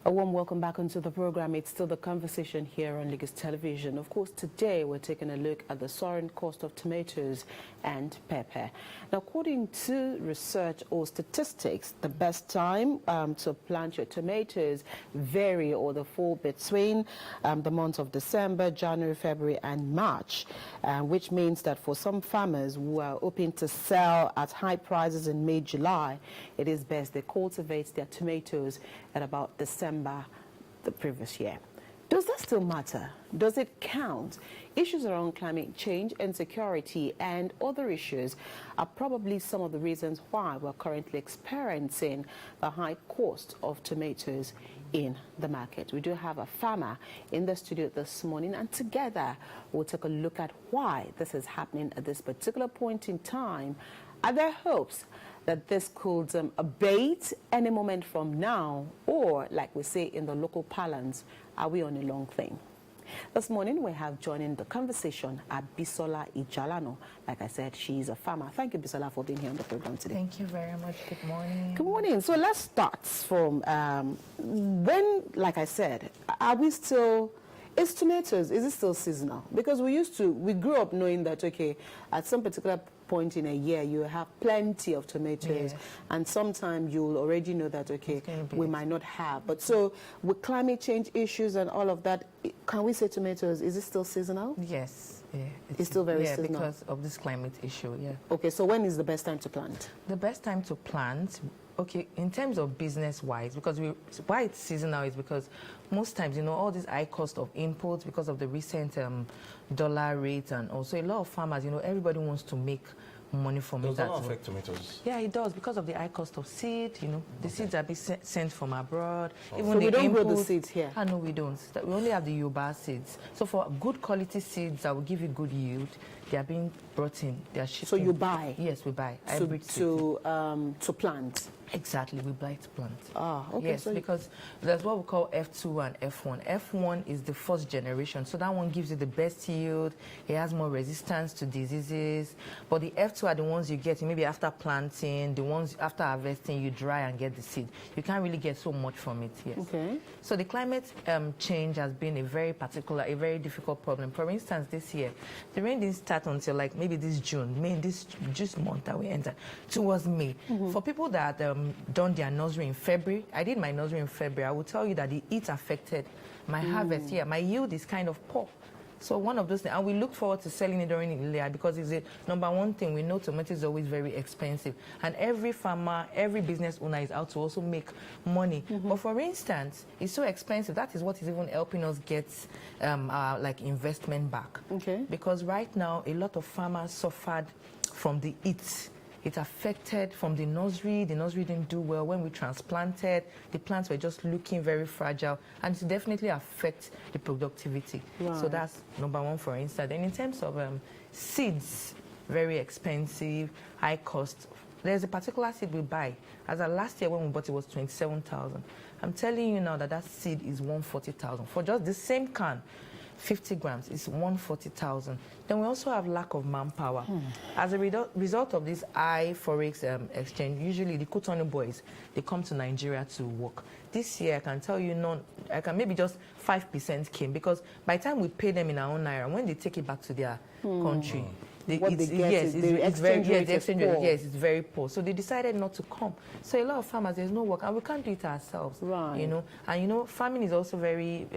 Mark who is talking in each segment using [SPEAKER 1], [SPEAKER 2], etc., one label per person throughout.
[SPEAKER 1] A warm welcome back onto the program. It's still the conversation here on Lagos Television. Of course, today we're taking a look at the soaring cost of tomatoes and pepper. Now, according to research or statistics, the best time to plant your tomatoes vary or they fall between the months of December, January, February, and March, which means that for some farmers who are hoping to sell at high prices in May, July, it is best they cultivate their tomatoes at about December the previous year. Does that still matter? Does it count? Issues around climate change, insecurity, and other issues are probably some of the reasons why we're currently experiencing the high cost of tomatoes in the market. We do have a farmer in the studio this morning, and together we'll take a look at why this is happening at this particular point in time. Are there hopes that this could abate any moment from now, or, like we say in the local parlance, are we on a long thing? This morning we have joining the conversation Abisola Ijalana. Like I said, she's a farmer. Thank you, Abisola, for being here on the program today.
[SPEAKER 2] Thank you very much. Good morning.
[SPEAKER 1] Good morning. So let's start from when, like I said, are we still... Is tomatoes, is it still seasonal? Because we grew up knowing that, okay, at some particular point in a year, you have plenty of tomatoes, yes, and sometimes you'll already know that, okay, we might not have. But so with climate change issues and all of that, can we say tomatoes, is it still seasonal?
[SPEAKER 2] Yes. Yeah,
[SPEAKER 1] it's still very seasonal.
[SPEAKER 2] Because of this climate issue, yeah.
[SPEAKER 1] Okay, so when is the best time to plant?
[SPEAKER 2] The best time to plant, okay, in terms of business-wise, because why it's seasonal is because most times, you know, all this high cost of imports because of the recent dollar rate, and also a lot of farmers, you know, everybody wants to make money from it.
[SPEAKER 3] Does that affect tomatoes?
[SPEAKER 2] Yeah, it does, because of the high cost of seed. You know, the seeds are being sent from abroad.
[SPEAKER 1] Oh. Even so we don't grow the seeds here?
[SPEAKER 2] No, we don't. We only have the Yoruba seeds. So for good quality seeds that will give you good yield, they are being brought in. They are shipped.
[SPEAKER 1] So you buy?
[SPEAKER 2] Yes, we buy.
[SPEAKER 1] To plant?
[SPEAKER 2] Exactly, we buy to plant.
[SPEAKER 1] Ah, okay.
[SPEAKER 2] Yes, so because that's what we call F2 and F1. F1 is the first generation, so that one gives you the best yield. It has more resistance to diseases. But the F2 are the ones you get maybe after planting, the ones after harvesting, you dry and get the seed. You can't really get so much from it, yes.
[SPEAKER 1] Okay.
[SPEAKER 2] So the climate change has been a very difficult problem. For instance, this year, the rain didn't start until like maybe this June, May, this just month that we enter, towards May. Mm-hmm. For people that done their nursery in February, I did my nursery in February, I will tell you that the heat affected my harvest here. My yield is kind of poor. So one of those things, and we look forward to selling it during the year because it's the number one thing. We know tomatoes is always very expensive. And every farmer, every business owner is out to also make money. Mm-hmm. But for instance, it's so expensive. That is what is even helping us get our like investment back. Okay. Because right now, a lot of farmers suffered from the heat. It affected from the nursery. The nursery didn't do well. When we transplanted, the plants were just looking very fragile, and it definitely affects the productivity. Right. So that's number one, for instance. And in terms of seeds, very expensive, high cost. There's a particular seed we buy. As of last year when we bought it was 27,000. I'm telling you now that that seed is 140,000 for just the same can. 50 grams is 140,000. Then we also have lack of manpower. As a result of this high forex exchange, usually the Cotonou boys, they come to Nigeria to work. This year, I can tell you, maybe just 5% came, because by the time we pay them in our own naira, when they take it back to their country, it's very poor. So they decided not to come. So a lot of farmers, there's no work, and we can't do it ourselves. Right. You know, and you know, farming is also very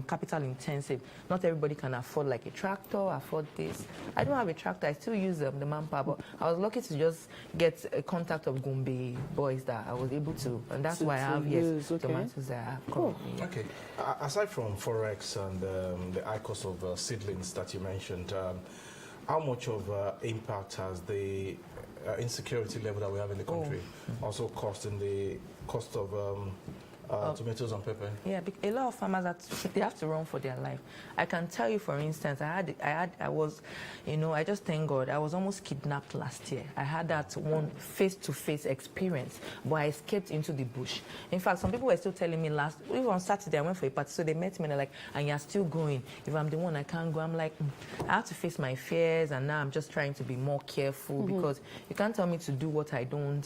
[SPEAKER 2] capital intensive. Not everybody can afford like a tractor, afford this. I don't have a tractor. I still use the manpower, but I was lucky to just get a contact of Gombe boys that I was able to, and that's why I have tomatoes that I have.
[SPEAKER 1] Cool.
[SPEAKER 3] Okay. Aside from forex and the high cost of seedlings that you mentioned, how much of impact has the insecurity level that we have in the country also caused in the cost of tomatoes and pepper?
[SPEAKER 2] Yeah, a lot of farmers they have to run for their life. I can tell you, for instance, I was, you know, I just thank God, I was almost kidnapped last year. I had that one face-to-face experience, but I escaped into the bush. In fact, some people were still telling me even on Saturday, I went for a party, so they met me and they're like, and you're still going. If I'm the one, I can't go. I'm like, I have to face my fears, and now I'm just trying to be more careful because you can't tell me to do what I don't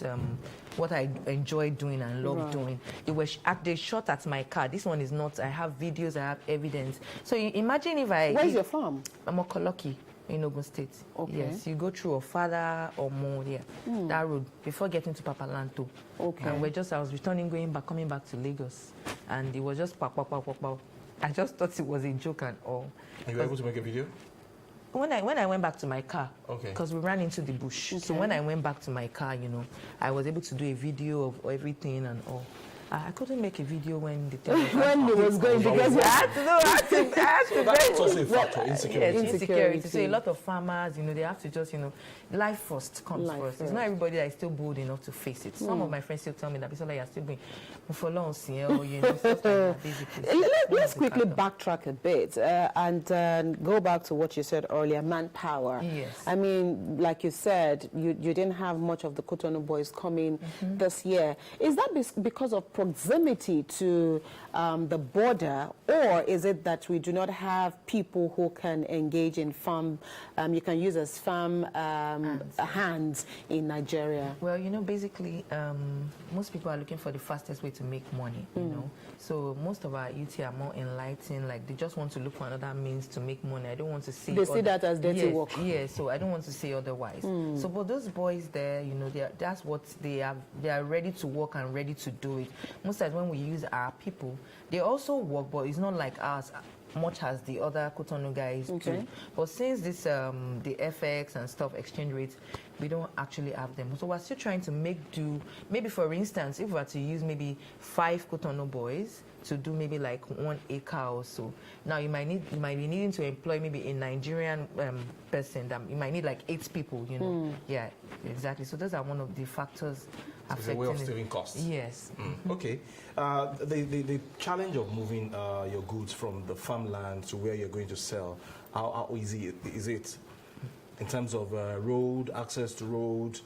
[SPEAKER 2] what I enjoy doing and love doing. It was they shot at my car. This one is not. I have videos, I have evidence. So you imagine if I...
[SPEAKER 1] Where's your farm?
[SPEAKER 2] I'm Okoloki in Ogun State.
[SPEAKER 1] Okay.
[SPEAKER 2] Yes, you go through Ofada or more there. That road before getting to Papalanto.
[SPEAKER 1] Okay.
[SPEAKER 2] And I was returning, coming back to Lagos. And it was just pow, pow, pow, pow, pow. I just thought it was a joke and all.
[SPEAKER 3] And you were able to make a video?
[SPEAKER 2] When I went back to my car,
[SPEAKER 3] okay,
[SPEAKER 2] because we ran into the bush.
[SPEAKER 1] Okay.
[SPEAKER 2] So when I went back to my car, I was able to do a video of everything and all. I couldn't make a video when the
[SPEAKER 1] when it was going because
[SPEAKER 2] I had to
[SPEAKER 3] that was a factor, insecurity.
[SPEAKER 2] Yes, insecurity. So a lot of farmers, they have to just, life first comes first. It's not everybody that is still bold enough to face it. Some of my friends still tell me that Abisola, you're still going for long, stuff like that, basically.
[SPEAKER 1] Let's quickly backtrack a bit and go back to what you said earlier, manpower.
[SPEAKER 2] Yes.
[SPEAKER 1] I mean, like you said, you didn't have much of the Cotonou boys coming this year. Is that because of proximity to the border, or is it that we do not have people who can engage in farm, you can use as farm hands in Nigeria?
[SPEAKER 2] Well, basically, most people are looking for the fastest way to make money, So most of our youth are more enlightened, like they just want to look for another means to make money. I don't want to see...
[SPEAKER 1] They see that as dirty work.
[SPEAKER 2] Yes, so I don't want to say otherwise. So but those boys there, that's what they are ready to work and ready to do it. Most times when we use our people, they also work, but it's not like us much as the other Cotonou guys do. But since this the FX and stuff exchange rates, we don't actually have them. So we're still trying to make do. Maybe for instance, if we were to use maybe 5 Cotonou boys to do maybe like 1 acre or so. Now you might be needing to employ maybe a Nigerian person. That you might need like 8 people. Yeah, exactly. So those are one of the factors.
[SPEAKER 3] It's a way of saving costs.
[SPEAKER 2] Yes.
[SPEAKER 3] Okay. The challenge of moving your goods from the farmland to where you're going to sell, how easy is it in terms of road, access to road,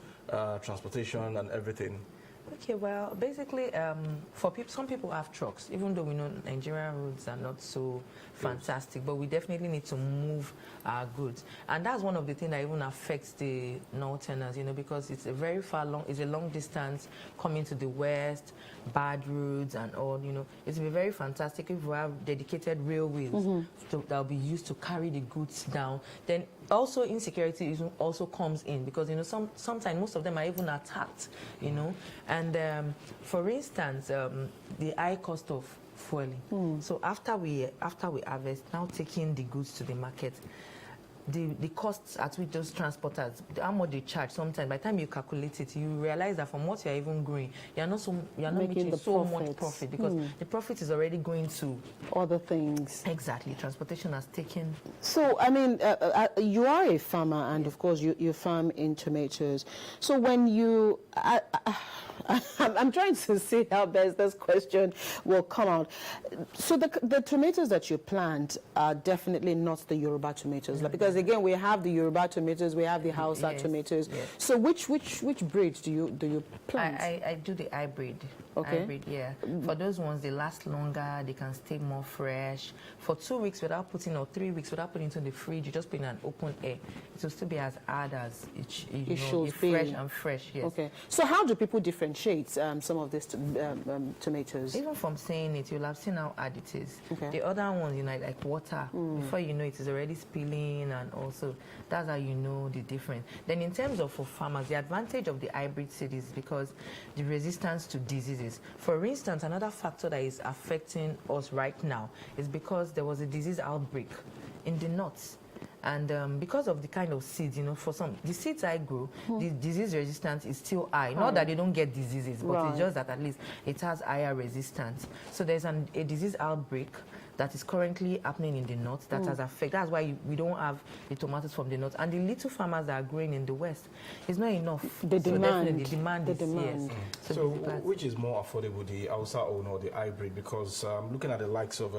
[SPEAKER 3] transportation and everything?
[SPEAKER 2] Okay, well, basically, for people, some people have trucks, even though we know Nigerian roads are not so fantastic, but we definitely need to move our goods. And that's one of the things that even affects the northerners, because it's a very it's a long distance coming to the west, bad roads and all, It will be very fantastic if we have dedicated railways that will be used to carry the goods down. Then also insecurity also comes in because, sometimes most of them are even attacked, And for instance, the high cost of fueling. So after we harvest, now taking the goods to the market, the costs at which those transporters, how much they charge sometimes, by the time you calculate it, you realize that from what you're even growing, you're not making so much profit because the profit is already going to
[SPEAKER 1] other things.
[SPEAKER 2] Exactly. Transportation has taken.
[SPEAKER 1] So, I mean, you are a farmer and of course you farm in tomatoes. So when you... I'm trying to see how best this question will come out. So the tomatoes that you plant are definitely not the Yoruba tomatoes, because again we have the Yoruba tomatoes, we have the Hausa tomatoes. Yes. So which breeds do you plant?
[SPEAKER 2] I do the hybrid.
[SPEAKER 1] Okay.
[SPEAKER 2] Hybrid, yeah. For those ones, they last longer, they can stay more fresh. For 2 weeks without putting, or 3 weeks without putting into the fridge, you just put in an open air. It will still be as hard as it should be. Fresh and fresh, yes. Okay.
[SPEAKER 1] So how do people differentiate some of these tomatoes?
[SPEAKER 2] Even from saying it, you'll have seen how hard it is. Okay. The other ones, like water, before you know it is already spilling, and also that's how you know the difference. Then in terms of for farmers, the advantage of the hybrid seed is because the resistance to diseases. For instance, another factor that is affecting us right now is because there was a disease outbreak in the north. And because of the kind of seeds, for some, the seeds I grow, the disease resistance is still high. Not that they don't get diseases, but it's just that at least it has higher resistance. So there's a disease outbreak that is currently happening in the north that has affected. That's why we don't have the tomatoes from the north. And the little farmers that are growing in the west is not enough.
[SPEAKER 1] The demand.
[SPEAKER 2] The demand. Yes.
[SPEAKER 3] So which is more affordable, the Hausa own or the hybrid? Because looking at the likes of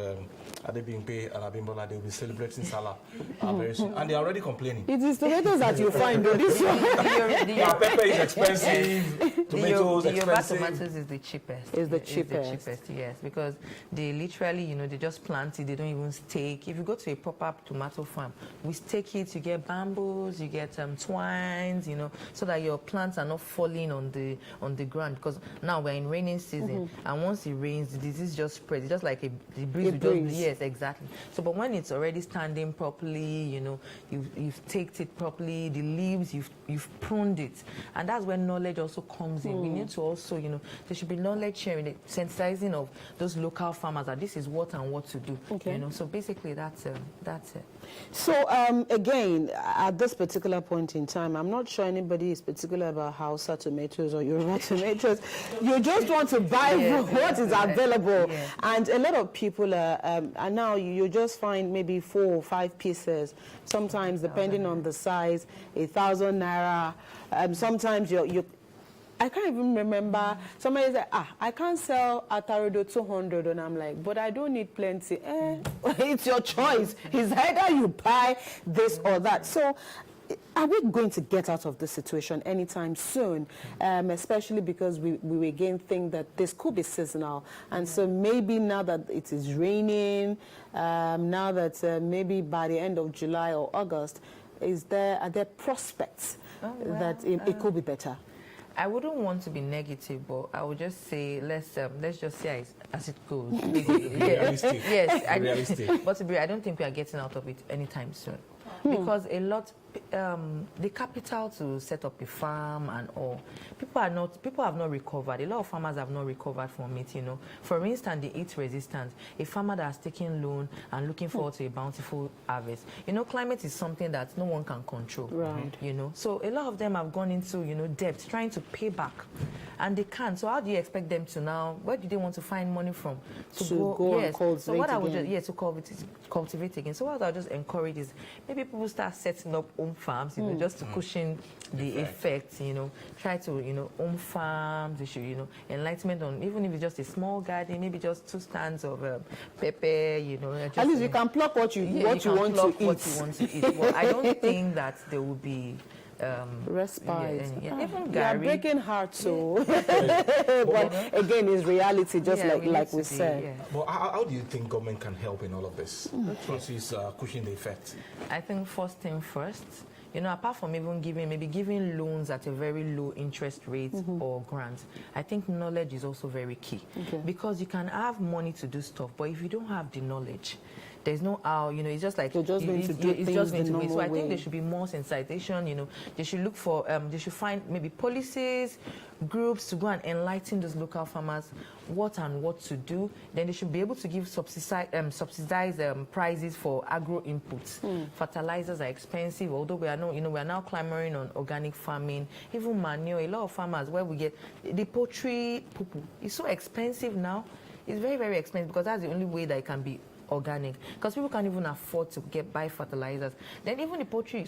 [SPEAKER 3] Adebimpe and Abimbola, they'll be celebrating Salah very very soon. And they're already complaining.
[SPEAKER 1] It is tomatoes that you find on this one.
[SPEAKER 3] Pepper is expensive, tomatoes
[SPEAKER 2] the Yoruba
[SPEAKER 3] expensive.
[SPEAKER 2] tomatoes is the cheapest.
[SPEAKER 1] Is the cheapest.
[SPEAKER 2] It's the cheapest, yes, because they literally, they just plant it, they don't even stake. If you go to a proper tomato farm, we stake it, you get bamboos, you get twines, so that your plants are not falling on the ground. Because now we're in raining season, and once it rains, the disease just spreads. It's just like the breeze will just, yes, exactly. So, but when it's already standing properly, you've staked it properly, the leaves, you've pruned it, and that's where knowledge also comes in. We need to also, there should be knowledge sharing, the sensitizing of those local farmers that this is what and what to do.
[SPEAKER 1] Okay.
[SPEAKER 2] So basically, that's it.
[SPEAKER 1] So again, at this particular point in time, I'm not sure anybody is particular about Hausa tomatoes or Yoruba tomatoes. You just want to buy what is available, and a lot of people are. And now you just find maybe 4 or 5 pieces. Sometimes, depending on the size, 1,000 naira. Sometimes you. I can't even remember. Somebody said, I can't sell atarodo 200, and I'm like, but I don't need plenty. It's your choice. It's either you buy this or that. So, are we going to get out of this situation anytime soon? Especially because we again think that this could be seasonal. And so maybe now that it is raining, now that maybe by the end of July or August, are there prospects that it could be better?
[SPEAKER 2] I wouldn't want to be negative, but I would just say let's just see as it goes.
[SPEAKER 3] Realistic.
[SPEAKER 2] Yes,
[SPEAKER 3] realistic.
[SPEAKER 2] But I don't think we are getting out of it anytime soon, because a lot, the capital to set up a farm and all, people have not recovered. A lot of farmers have not recovered from it. For instance, the heat resistance. A farmer that has taken loan and looking forward to a bountiful harvest. Climate is something that no one can control.
[SPEAKER 1] Right.
[SPEAKER 2] So a lot of them have gone into debt, trying to pay back, and they can't. So how do you expect them to now? Where do they want to find money from
[SPEAKER 1] to go and cultivate
[SPEAKER 2] so what I would
[SPEAKER 1] again?
[SPEAKER 2] to cultivate again. So what I would just encourage is maybe people start setting up home farms, just to cushion the effect. Try to home farms. They should enlightenment on, even if it's just a small garden, maybe just 2 stands of pepper.
[SPEAKER 1] At least you can pluck what you want to eat.
[SPEAKER 2] Well, I don't think that there will be
[SPEAKER 1] respite.
[SPEAKER 2] Even
[SPEAKER 1] they are
[SPEAKER 2] Gary.
[SPEAKER 1] breaking hearts, so but again, it's reality, just like we said.
[SPEAKER 3] Well, how do you think government can help in all of this? Versus pushing the effect?
[SPEAKER 2] I think first thing first, apart from even giving loans at a very low interest rate or grants, I think knowledge is also very key. Because you can have money to do stuff, but if you don't have the knowledge, there's no how, it's just like
[SPEAKER 1] you're just going to do
[SPEAKER 2] it's just going to wait. So I
[SPEAKER 1] way.
[SPEAKER 2] think there should be more sensitization. They should look for, they should find maybe policies, groups to go and enlighten those local farmers what to do. Then they should be able to give subsidized prices for agro inputs. Fertilizers are expensive, although we are now clamoring on organic farming, even manure. A lot of farmers, where we get the poultry poo-poo, is so expensive now. It's very, very expensive, because that's the only way that it can be organic, because people can't even afford to buy fertilizers. Then even the poultry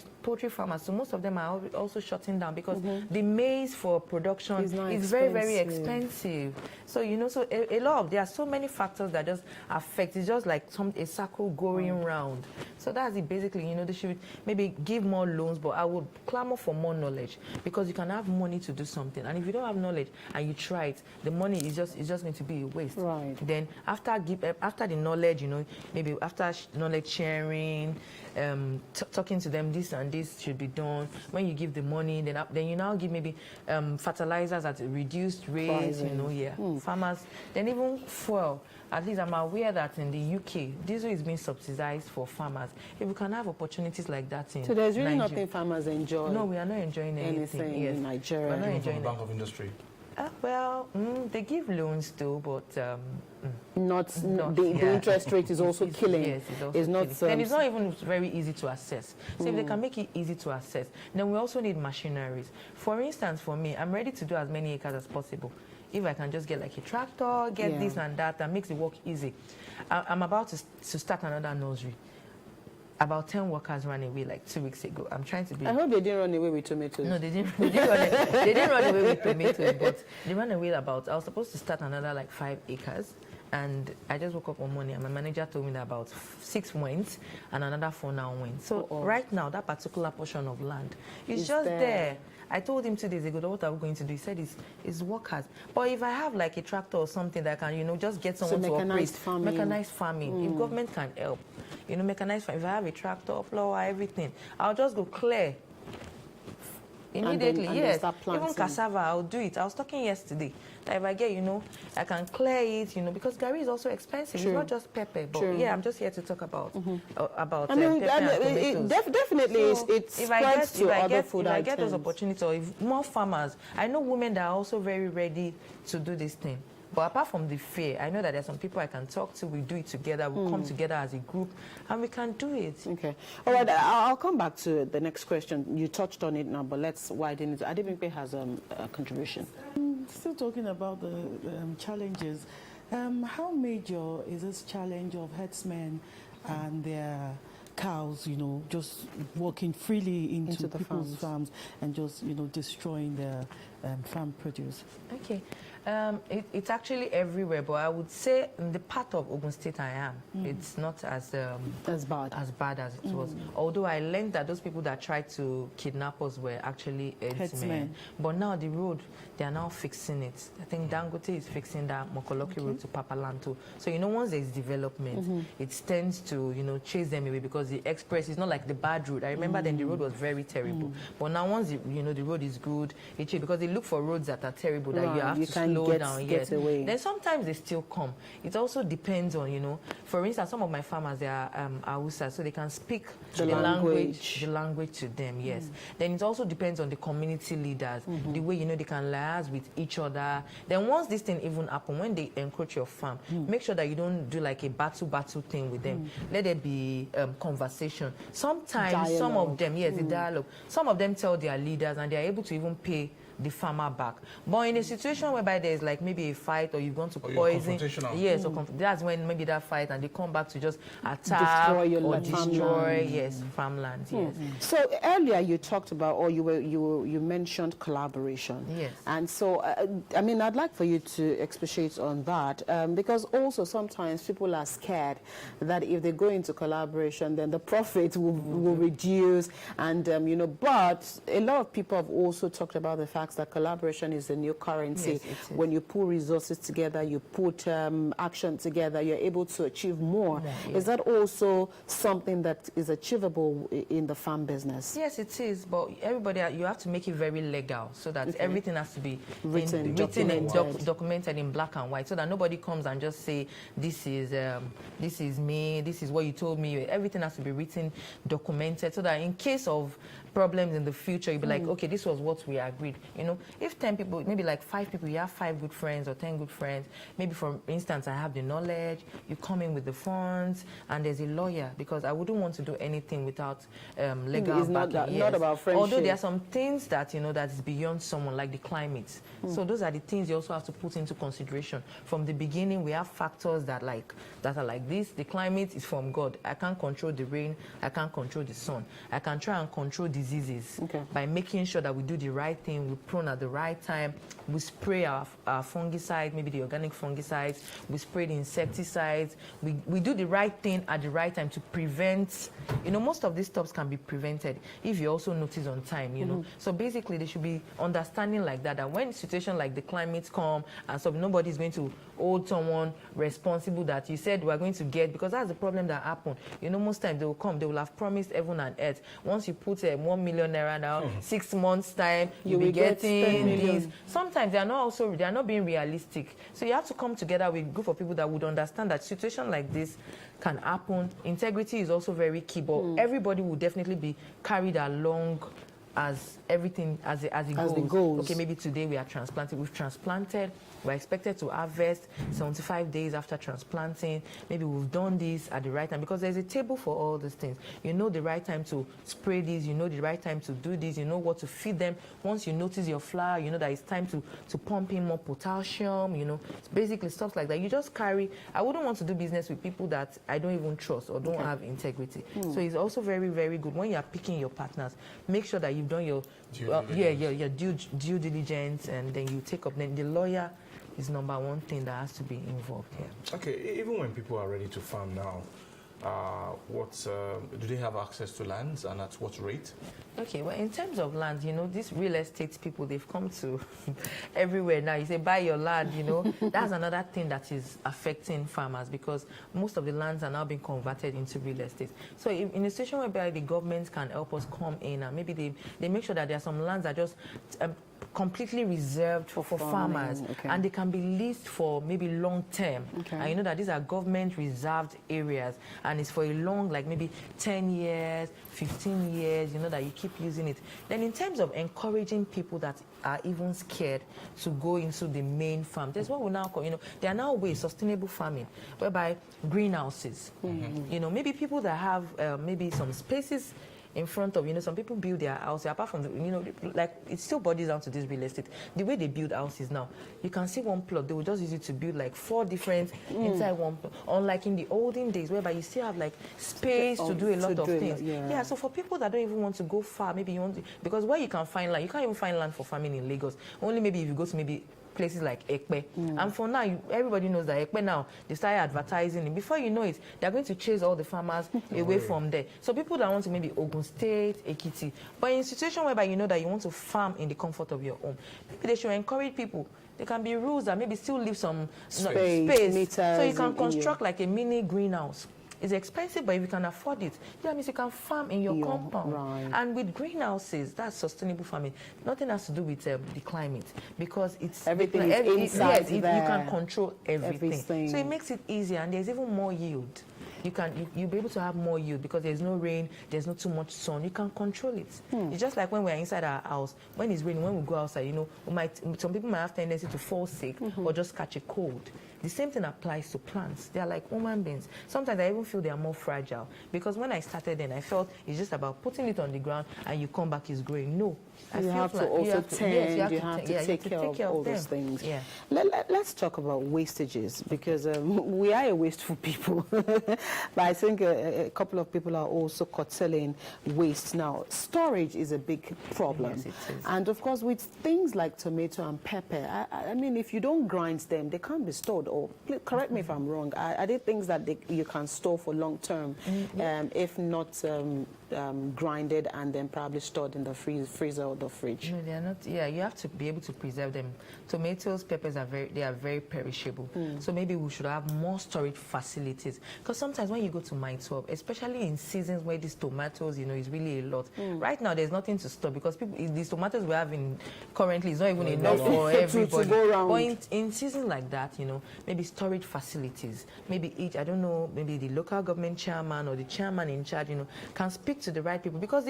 [SPEAKER 2] farmers, so most of them are also shutting down, because the maize for production is very, very expensive. So so a lot of, there are so many factors that just affect. It's just like a circle going round. So that's it basically. They should maybe give more loans, but I would clamor for more knowledge, because you can have money to do something, and if you don't have knowledge and you try it, the money is just going to be a waste.
[SPEAKER 1] Right.
[SPEAKER 2] Then after the knowledge, maybe after knowledge sharing, talking to them, this and this should be done. When you give the money, then you now give maybe fertilizers at a reduced rate. Farmers. Then even fuel. At least I'm aware that in the UK, diesel is being subsidized for farmers. If we can have opportunities like that in
[SPEAKER 1] so there's really
[SPEAKER 2] Nigeria.
[SPEAKER 1] nothing farmers enjoy.
[SPEAKER 2] No, we are not enjoying anything. Yes.
[SPEAKER 1] In Nigeria.
[SPEAKER 2] We're not enjoying
[SPEAKER 3] Bank of Industry.
[SPEAKER 2] Well, they give loans too, but
[SPEAKER 1] the interest rate is also killing.
[SPEAKER 2] Yes, it's also
[SPEAKER 1] not.
[SPEAKER 2] killing. And it's not even very easy to assess. So if they can make it easy to assess, then we also need machineries. For instance, for me, I'm ready to do as many acres as possible. If I can just get like a tractor, get this and that makes the work easy. I'm about to start another nursery. About 10 workers ran away like 2 weeks ago. I'm trying to be...
[SPEAKER 1] I hope they didn't run away with tomatoes.
[SPEAKER 2] No, they didn't run away with tomatoes, but they ran away about... I was supposed to start another like 5 acres. And I just woke up one morning and my manager told me that about 6 went and another 4 now went. So right now, that particular portion of land is just there. I told him 2 days ago, what are we going to do? He said it's workers. But if I have like a tractor or something that can, just get someone to operate. Mechanized farming. If government can help, mechanized farming. If I have a tractor, flour, everything, I'll just go clear. Immediately, yes. Even cassava, I'll do it. I was talking yesterday that if I get, I can clear it, because Gary is also expensive. True. It's not just pepper, but yeah, I'm just here to talk about pepper and tomatoes.
[SPEAKER 1] Definitely, so it's
[SPEAKER 2] if I get those opportunities, or if more farmers, I know women that are also very ready to do this thing. But apart from the fear, I know that there's some people I can talk to. We do it together. We come together as a group, and we can do it.
[SPEAKER 1] Okay. All right. I'll come back to the next question. You touched on it now, but let's widen it. Adebimpe has a contribution.
[SPEAKER 4] Still talking about the challenges. How major is this challenge of herdsmen and their cows, just walking freely into people's farms and just, destroying their farm produce?
[SPEAKER 2] Okay. It's actually everywhere, but I would say in the part of Ogun State I am, it's not as bad as it was. Although I learned that those people that tried to kidnap us were actually herdsmen. But now the road, they are now fixing it. I think Dangote is fixing that Mokoloki road to Papalanto. So, once there's development, it tends to, chase them away because the express is not like the bad road. I remember then the road was very terrible. But now once, the road is good, because they look for roads that are terrible, that you have to slow down. Yes. Then sometimes they still come. It also depends on, for instance, some of my farmers, they are Hausa, so they can speak the language to them, yes. Then it also depends on the community leaders, the way, they can liaise with each other. Then once this thing even happen, when they encroach your farm, make sure that you don't do like a battle thing with them. Let there be conversation. Sometimes some of them, yes, the dialogue, some of them tell their leaders and they are able to even pay the farmer back. But in a situation whereby there's like maybe a fight or you've gone to poison, yes, that's when maybe that fight and they come back to just attack or destroy farmlands. Yes.
[SPEAKER 1] So earlier you talked about, or you mentioned collaboration.
[SPEAKER 2] Yes.
[SPEAKER 1] And so I'd like for you to expatiate on that because also sometimes people are scared that if they go into collaboration, then the profit will reduce, and but a lot of people have also talked about the fact that collaboration is the new currency.
[SPEAKER 2] Yes,
[SPEAKER 1] when you pull resources together, you put action together, you're able to achieve more. Yes. Is that also something that is achievable in the farm business?
[SPEAKER 2] Yes, it is, but everybody, you have to make it very legal so that everything has to be written and documented in black and white, so that nobody comes and just say, this is me, this is what you told me. Everything has to be written, documented, so that in case of problems in the future, you'll be like, okay, this was what we agreed. If 10 people, maybe like 5 people, you have 5 good friends or 10 good friends. Maybe for instance, I have the knowledge, you come in with the funds, and there's a lawyer, because I wouldn't want to do anything without legal backing.
[SPEAKER 1] Not about friendship.
[SPEAKER 2] Although there are some things that, that is beyond someone, like the climate. So those are the things you also have to put into consideration. From the beginning, we have factors that are like this. The climate is from God. I can't control the rain. I can't control the sun. I can try and control diseases by making sure that we do the right thing, we prune at the right time, we spray our fungicides, maybe the organic fungicides, we spray the insecticides, we do the right thing at the right time to prevent, most of these stuff can be prevented if you also notice on time, So basically there should be understanding like that when situations like the climate come and so nobody's going to hold someone responsible that you said we're going to get, because that's the problem that happened. Most times they will come, they will have promised heaven and earth. Once you put 1 million naira now, 6 months time, you'll be getting these. Sometimes they are not being realistic. So you have to come together with a group of people that would understand that situation like this can happen. Integrity is also very key, but everybody will definitely be carried along as everything as it goes. Okay, maybe today we are transplanting. We've transplanted. We're expected to harvest 75 days after transplanting. Maybe we've done this at the right time, because there's a table for all these things. You know the right time to spray this. You know the right time to do this. You know what to feed them. Once you notice your flower, you know that it's time to pump in more potassium. It's basically stuff like that. You just carry. I wouldn't want to do business with people that I don't even trust or don't have integrity. So it's also very, very good when you are picking your partners. Make sure that you've done your due diligence, and then you take up. Then the lawyer is number one thing that has to be involved here.
[SPEAKER 3] Okay, even when people are ready to farm now, do they have access to lands, and at what rate?
[SPEAKER 2] Okay, well, in terms of land, these real estate people, they've come to everywhere now. You say, buy your land, That's another thing that is affecting farmers, because most of the lands are now being converted into real estate. So in a situation whereby the government can help us come in, and maybe they make sure that there are some lands that are just completely reserved for farmers, and they can be leased for maybe long term. And you know that these are government reserved areas, and it's for a long, like maybe 10 years, 15 years, that you keep using it. Then in terms of encouraging people that are even scared to go into the main farm, there's what we now call, there are now ways, sustainable farming, whereby greenhouses, maybe people that have maybe some spaces in front of, some people build their house, apart from, like it still boils down to this real estate. The way they build houses now, you can see one plot, they will just use it to build like 4 different inside one plot. Unlike in the olden days, whereby you still have like space to do a lot of things. Yeah, so for people that don't even want to go far, maybe you want to, because where you can find land, you can't even find land for farming in Lagos. Only maybe if you go to maybe places like Ekpe. And for now, everybody knows that Ekpe now, they started advertising it. Before you know it, they're going to chase all the farmers away from there. So people that want to maybe Ogun State, Ekiti, but in a situation whereby you know that you want to farm in the comfort of your home, maybe they should encourage people. There can be rules that maybe still leave some space so you can construct like a mini greenhouse. It's expensive, but if you can afford it, that means you can farm in your compound. Right. And with greenhouses, that's sustainable farming. Nothing has to do with the climate, because it's
[SPEAKER 1] everything is inside
[SPEAKER 2] you can control everything. So it makes it easier, and there's even more yield. You'll be able to have more yield because there's no rain, there's not too much sun. You can control it. It's just like when we're inside our house. When it's raining, when we go outside, some people might have tendency to fall sick or just catch a cold. The same thing applies to plants. They are like human beings. Sometimes I even feel they are more fragile, because when I started then, I felt it's just about putting it on the ground and you come back, it's growing. No.
[SPEAKER 1] You have to also tend, you have to take care of all those things. Yeah. Let's talk about wastages, because we are a wasteful people. But I think a couple of people are also curtailing waste now. Storage is a big problem.
[SPEAKER 2] Yes, it is.
[SPEAKER 1] And of course, with things like tomato and pepper, I mean, if you don't grind them, they can't be stored. Or correct me if I'm wrong. Are there things that you can store for long term, if not grinded and then probably stored in the freezer or the fridge?
[SPEAKER 2] No, they are not. Yeah, you have to be able to preserve them. Tomatoes, peppers are very perishable. So maybe we should have more storage facilities. Because sometimes when you go to Mile 12, especially in seasons where these tomatoes, is really a lot. Right now, there's nothing to store, because these tomatoes we have currently is not even enough for everybody.
[SPEAKER 1] To go around.
[SPEAKER 2] But in seasons like that, maybe storage facilities, maybe maybe the local government chairman or the chairman in charge, can speak to the right people, because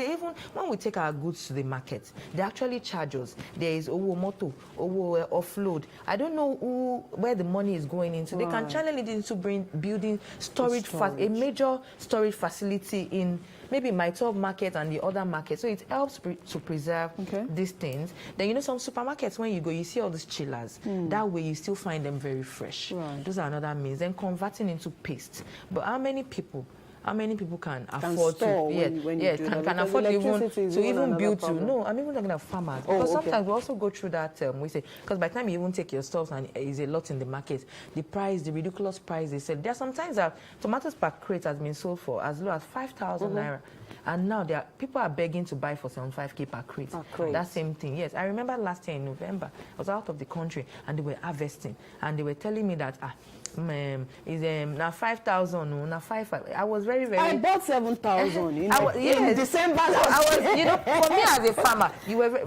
[SPEAKER 2] when we take our goods to the market, they actually charge us. There is Owo Moto, Owo offload. I don't know where the money is going into. They can channel it into building a major storage facility in maybe my top market and the other market. So it helps to preserve these things. Then, some supermarkets, when you go, you see all these chillers. That way you still find them very fresh. Right. Those are another means. Then converting into paste. But how many people can afford to can afford to even build to? No, I'm even talking about farmers. Because sometimes we also go through that, because by the time you even take your stuff and is a lot in the market, the ridiculous price they sell. There are sometimes that tomatoes per crate has been sold for as low as 5,000 naira. And now people are begging to buy for 75k per crate. That same thing, yes. I remember last year in November, I was out of the country and they were harvesting. And they were telling me that, now 5,000, no, now 5. I was very.
[SPEAKER 1] I bought 7,000. In December.
[SPEAKER 2] For me as a farmer,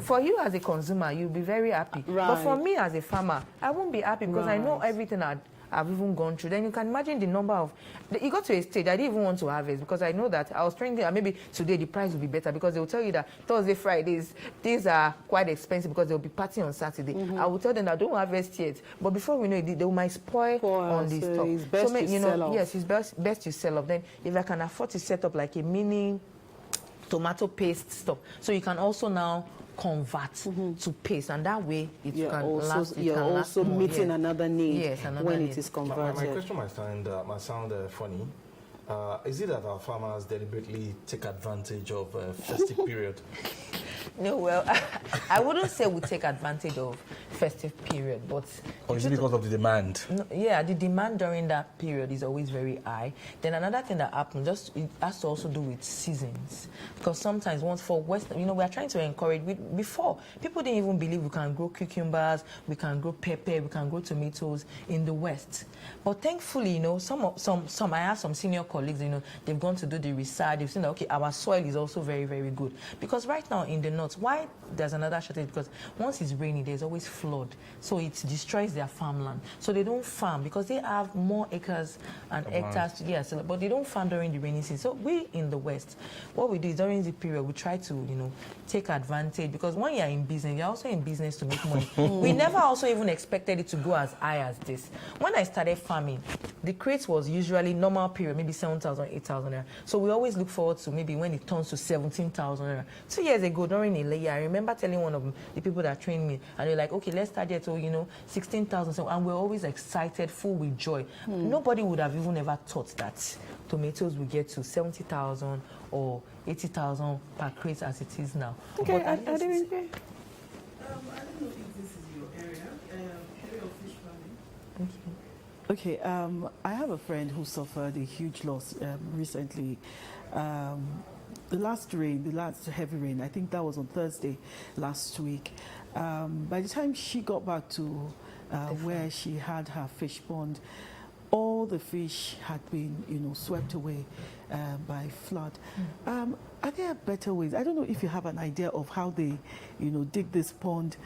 [SPEAKER 2] for you as a consumer, you'll be very happy. Right. But for me as a farmer, I won't be happy, because I know everything I've even gone through. Then you can imagine the number of. It got to a stage I didn't even want to harvest, because I know that I was trying to. Maybe today the price will be better, because they will tell you that Thursday, Fridays, these are quite expensive because they'll be partying on Saturday. I will tell them that don't harvest yet, but before we know it, they might spoil on this stuff.
[SPEAKER 1] It's best to sell off.
[SPEAKER 2] Yes, it's best to sell off. Then if I can afford to set up like a mini tomato paste stuff, so you can also now convert to paste, and that way it can last.
[SPEAKER 1] You're also meeting another need when
[SPEAKER 2] need.
[SPEAKER 1] It is converted.
[SPEAKER 3] My question might sound funny. Is it that our farmers deliberately take advantage of festive period?
[SPEAKER 2] No, well, I wouldn't say we take advantage of festive period. But
[SPEAKER 3] Or is it because of the demand?
[SPEAKER 2] no, yeah, the demand during that period is always very high. Then another thing that happens, it has to also do with seasons. Because sometimes once for West, we are trying to encourage, before, people didn't even believe we can grow cucumbers, we can grow pepper, we can grow tomatoes in the West. But thankfully, I have some senior colleagues, they've gone to do the research, they've seen that, okay, our soil is also very, very good. Because right now in the north, why there's another shortage? Because once it's rainy, there's always flood. So it destroys their farmland. So they don't farm because they have more acres and hectares. Yes, but they don't farm during the rainy season. So we in the West, what we do is during the period, we try to, take advantage. Because when you're in business, you're also in business to make money. We never also even expected it to go as high as this. When I started farming, the crate was usually normal period, maybe 7,000, 8,000. So we always look forward to maybe when it turns to 17,000. 2 years ago, during Ilaya, I remember telling one of the people that trained me, and they're like, okay, let's start it to, 16,000. So, and we're always excited, full with joy. Nobody would have even ever thought that tomatoes would get to 70,000 or 80,000 per crate as it is now.
[SPEAKER 1] Okay,
[SPEAKER 2] But
[SPEAKER 4] I don't know if this is your area of fish farming. Okay, I have a friend who suffered a huge loss recently. The last heavy rain, I think that was on Thursday last week. By the time she got back to where she had her fish pond, all the fish had been, swept away by flood. Are there better ways? I don't know if you have an idea of how they, dig this pond.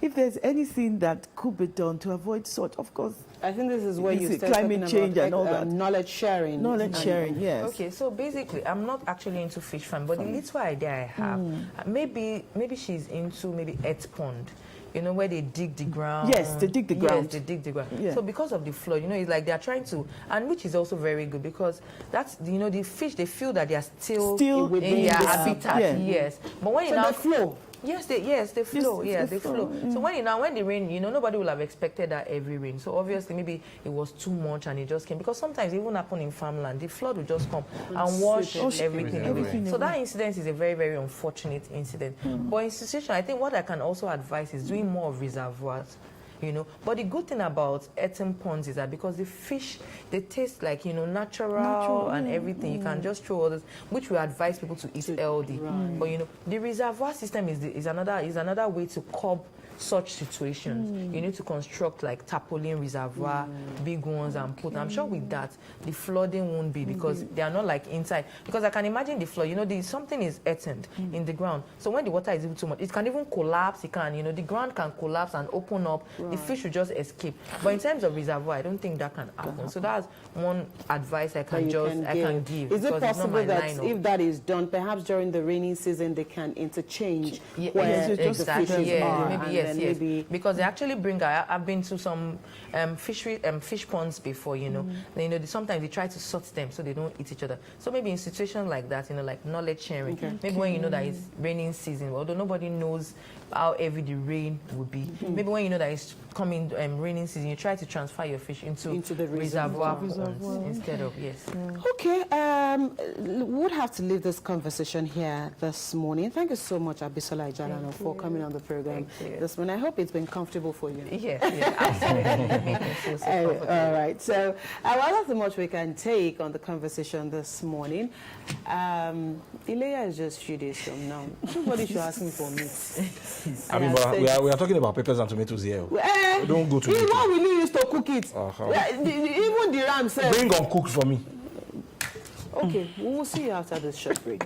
[SPEAKER 4] If there's anything that could be done to avoid such, of course.
[SPEAKER 1] I think this is where you start
[SPEAKER 4] climate change and all that.
[SPEAKER 1] Knowledge sharing.
[SPEAKER 4] Knowledge sharing, yes.
[SPEAKER 2] Okay, so basically, I'm not actually into fish farm, but the little idea I have, maybe she's into maybe earth pond. Where they dig the ground.
[SPEAKER 4] Yes, they dig the ground.
[SPEAKER 2] Yes, they dig the ground.
[SPEAKER 4] Yeah.
[SPEAKER 2] So because of the flood, it's like they're trying to, and which is also very good because that's, the fish, they feel that they are still in their habitat.
[SPEAKER 4] Yeah.
[SPEAKER 2] Yes. But when
[SPEAKER 1] So they flow.
[SPEAKER 2] Yes, they flow.
[SPEAKER 4] Yes,
[SPEAKER 2] They flow. So when the rain, nobody will have expected that every rain. So obviously maybe it was too much and it just came. Because sometimes it even happen in farmland, the flood will just come and wash everything away. So that incident is a very, very unfortunate incident. But in situation, I think what I can also advise is doing more of reservoirs. But the good thing about earthen ponds is that because the fish, they taste like, natural and everything. You can just throw others, which we advise people to eat healthy. Right. But, the reservoir system is another way to curb such situations. You need to construct like tarpaulin reservoir, big ones, and put. I'm sure with that, the flooding won't be because they are not like inside. Because I can imagine the flood, something is earthened in the ground. So when the water is even too much, it can even collapse. It can, the ground can collapse and open up. Right. The fish will just escape. But in terms of reservoir, I don't think that can happen. So that's one advice I can give.
[SPEAKER 1] Is it possible that if that is done, perhaps during the rainy season, they can interchange where the fishes are?
[SPEAKER 2] Maybe yes. Maybe because they actually bring. I've been to some fish ponds before. Sometimes they try to sort them so they don't eat each other. So maybe in situations like that, like knowledge sharing. Okay. Maybe when you know that it's raining season, although nobody knows how heavy the rain would be. Maybe when you know that it's coming raining season, you try to transfer your fish into the reservoir instead of
[SPEAKER 1] Okay, would have to leave this conversation here this morning. Thank you so much, Abisola Ijalana, for coming on the program this morning. I hope it's been comfortable for you.
[SPEAKER 2] Yes, absolutely.
[SPEAKER 1] All right, so that's the much we can take on the conversation this morning. Ilaya is just a few days from now. Nobody should ask me for meat.
[SPEAKER 3] I mean, but we are talking about peppers and tomatoes here. Don't go to it.
[SPEAKER 1] What will you use to cook it? Even the ram says.
[SPEAKER 3] Bring uncooked for me.
[SPEAKER 1] Okay, we will see you after this short break.